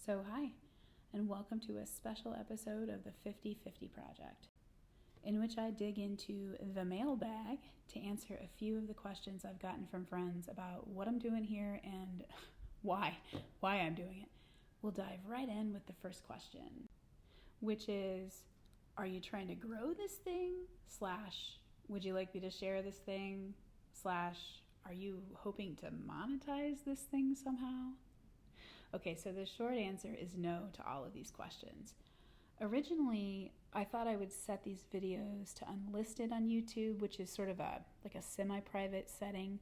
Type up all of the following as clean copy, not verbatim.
So hi, and welcome to a special episode of the 50/50 Project, in which I dig into the mailbag to answer a few of the questions I've gotten from friends about what I'm doing here and why I'm doing it. We'll dive right in with the first question, which is, are you trying to grow this thing? / would you like me to share this thing? / are you hoping to monetize this thing somehow? Okay, so the short answer is no to all of these questions. Originally, I thought I would set these videos to unlisted on YouTube, which is sort of a semi-private setting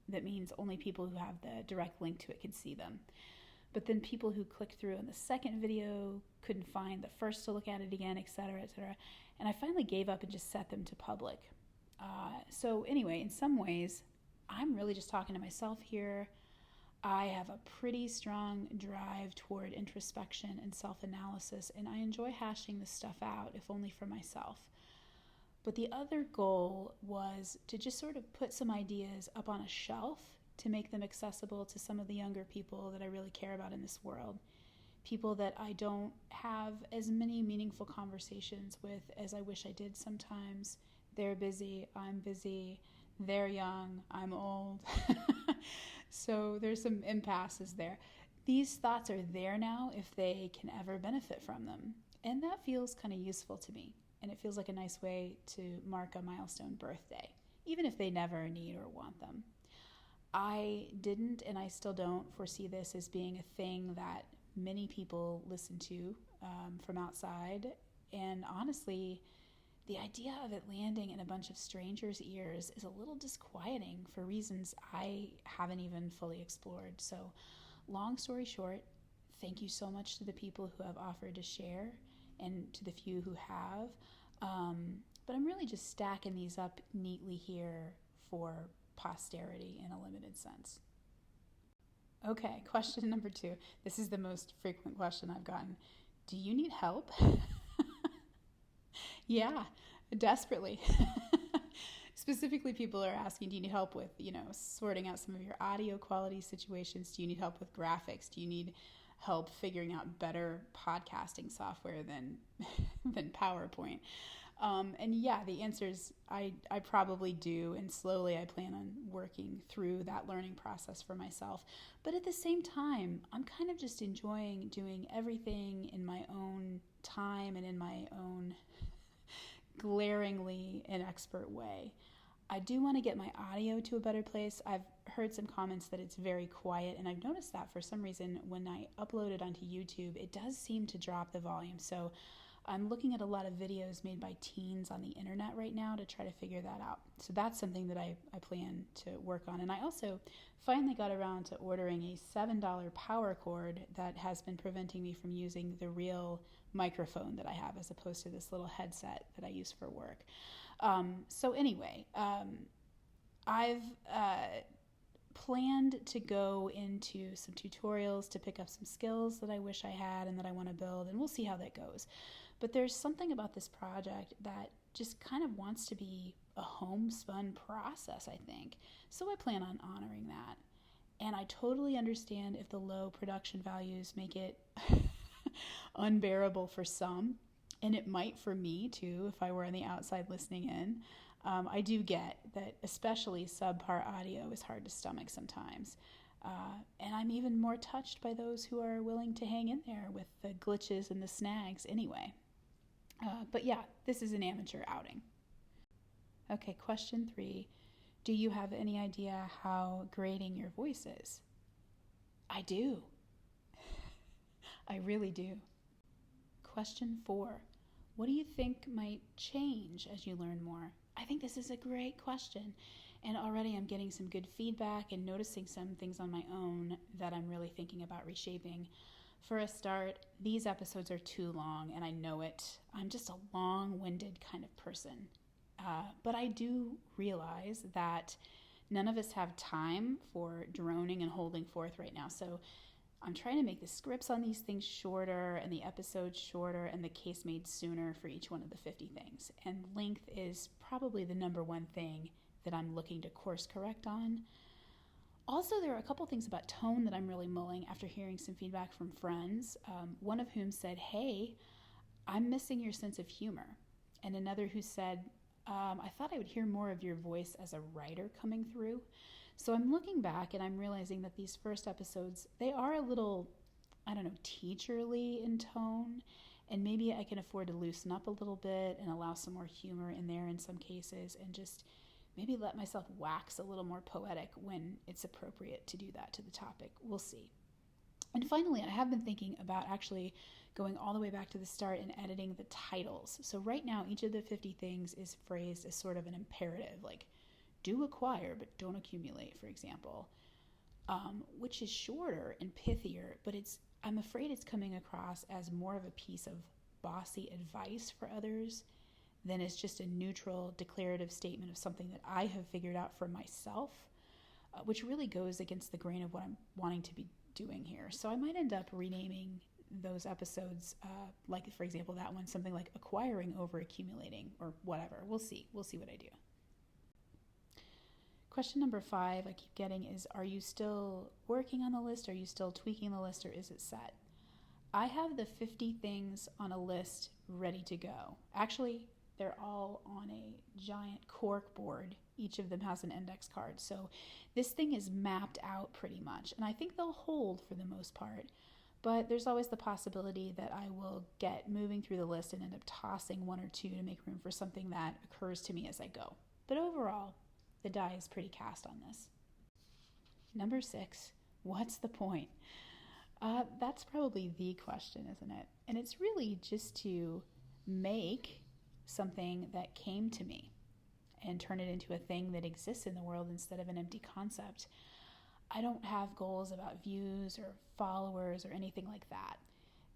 that means only people who have the direct link to it can see them. But then people who clicked through on the second video couldn't find the first to look at it again, etc., etc. And I finally gave up and just set them to public. So anyway, in some ways, I'm really just talking to myself here. I have a pretty strong drive toward introspection and self-analysis, and I enjoy hashing this stuff out, if only for myself. But the other goal was to just sort of put some ideas up on a shelf to make them accessible to some of the younger people that I really care about in this world. People that I don't have as many meaningful conversations with as I wish I did sometimes. They're busy, I'm busy, they're young, I'm old. So there's some impasses there. These thoughts are there now if they can ever benefit from them. And that feels kind of useful to me. And it feels like a nice way to mark a milestone birthday, even if they never need or want them. I didn't, and I still don't foresee this as being a thing that many people listen to from outside. And honestly, the idea of it landing in a bunch of strangers' ears is a little disquieting for reasons I haven't even fully explored. So, long story short, thank you so much to the people who have offered to share and to the few who have. But I'm really just stacking these up neatly here for posterity in a limited sense. Okay, question number 2. This is the most frequent question I've gotten. Do you need help? Yeah, desperately. Specifically, people are asking, do you need help with, sorting out some of your audio quality situations? Do you need help with graphics? Do you need help figuring out better podcasting software than PowerPoint? And yeah, the answer is I probably do, and slowly I plan on working through that learning process for myself. But at the same time, I'm kind of just enjoying doing everything in my own time and in my own glaringly inexpert way. I do want to get my audio to a better place. I've heard some comments that it's very quiet, and I've noticed that for some reason when I upload it onto YouTube, it does seem to drop the volume. So I'm looking at a lot of videos made by teens on the internet right now to try to figure that out. So that's something that I plan to work on. And I also finally got around to ordering a $7 power cord that has been preventing me from using the real microphone that I have as opposed to this little headset that I use for work. So anyway, I've planned to go into some tutorials to pick up some skills that I wish I had and that I want to build, and we'll see how that goes. But there's something about this project that just kind of wants to be a homespun process, I think. So I plan on honoring that. And I totally understand if the low production values make it unbearable for some. And it might for me too, if I were on the outside listening in. I do get that especially subpar audio is hard to stomach sometimes. And I'm even more touched by those who are willing to hang in there with the glitches and the snags anyway. But yeah, this is an amateur outing. Okay, question 3. Do you have any idea how grating your voice is? I do. I really do. Question 4. What do you think might change as you learn more? I think this is a great question. And already I'm getting some good feedback and noticing some things on my own that I'm really thinking about reshaping. For a start, these episodes are too long, and I know it. I'm just a long-winded kind of person. But I do realize that none of us have time for droning and holding forth right now. So I'm trying to make the scripts on these things shorter and the episodes shorter and the case made sooner for each one of the 50 things. And length is probably the number one thing that I'm looking to course correct on. Also, there are a couple things about tone that I'm really mulling after hearing some feedback from friends, one of whom said, "Hey, I'm missing your sense of humor." And another who said, "I thought I would hear more of your voice as a writer coming through." So I'm looking back and I'm realizing that these first episodes, they are a little, I don't know, teacherly in tone. And maybe I can afford to loosen up a little bit and allow some more humor in there in some cases, and just maybe let myself wax a little more poetic when it's appropriate to do that to the topic. We'll see. And finally, I have been thinking about actually going all the way back to the start and editing the titles. So right now, each of the 50 things is phrased as sort of an imperative, like do acquire but don't accumulate, for example, which is shorter and pithier, but I'm afraid it's coming across as more of a piece of bossy advice for others than as just a neutral declarative statement of something that I have figured out for myself, which really goes against the grain of what I'm wanting to be doing here. So I might end up renaming those episodes, like, for example, that one, something like acquiring over accumulating or whatever. We'll see what I do. Question number 5 I keep getting is, are you still working on the list? Are you still tweaking the list, or is it set? I have the 50 things on a list ready to go. Actually, they're all on a giant cork board. Each of them has an index card. So this thing is mapped out pretty much. And I think they'll hold for the most part. But there's always the possibility that I will get moving through the list and end up tossing one or two to make room for something that occurs to me as I go. But overall, the die is pretty cast on this. Number 6, what's the point? That's probably the question, isn't it? And it's really just to make something that came to me and turn it into a thing that exists in the world instead of an empty concept. I don't have goals about views or followers or anything like that.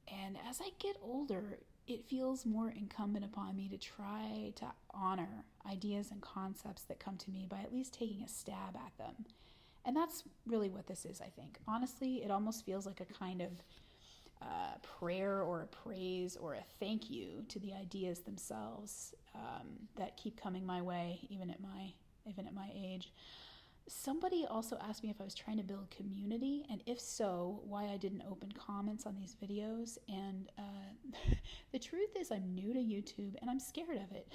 And as I get older, it feels more incumbent upon me to try to honor ideas and concepts that come to me by at least taking a stab at them. And that's really what this is, I think. Honestly, it almost feels like a kind of prayer or a praise or a thank you to the ideas themselves that keep coming my way, even at my age. Somebody also asked me if I was trying to build community, and if so, why I didn't open comments on these videos. And the truth is, I'm new to YouTube and I'm scared of it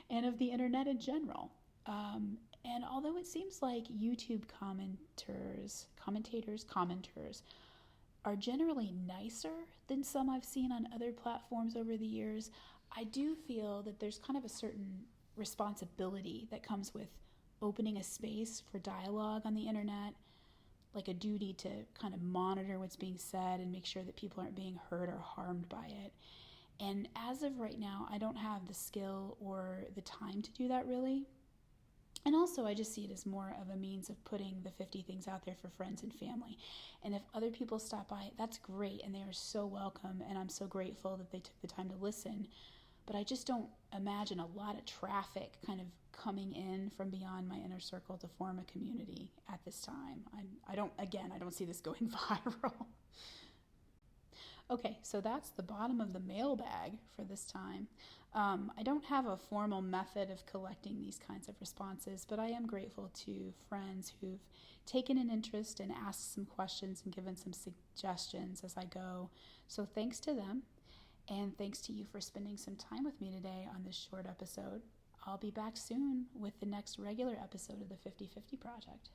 and of the internet in general. And although it seems like YouTube commenters are generally nicer than some I've seen on other platforms over the years, I do feel that there's kind of a certain responsibility that comes with opening a space for dialogue on the internet, like a duty to kind of monitor what's being said and make sure that people aren't being hurt or harmed by it. And as of right now, I don't have the skill or the time to do that, really. And also, I just see it as more of a means of putting the 50 things out there for friends and family. And if other people stop by, that's great, and they are so welcome, and I'm so grateful that they took the time to listen. But I just don't imagine a lot of traffic kind of coming in from beyond my inner circle to form a community at this time. I don't see this going viral. Okay, so that's the bottom of the mailbag for this time. I don't have a formal method of collecting these kinds of responses, but I am grateful to friends who've taken an interest and asked some questions and given some suggestions as I go. So thanks to them, and thanks to you for spending some time with me today on this short episode. I'll be back soon with the next regular episode of the 50/50 Project.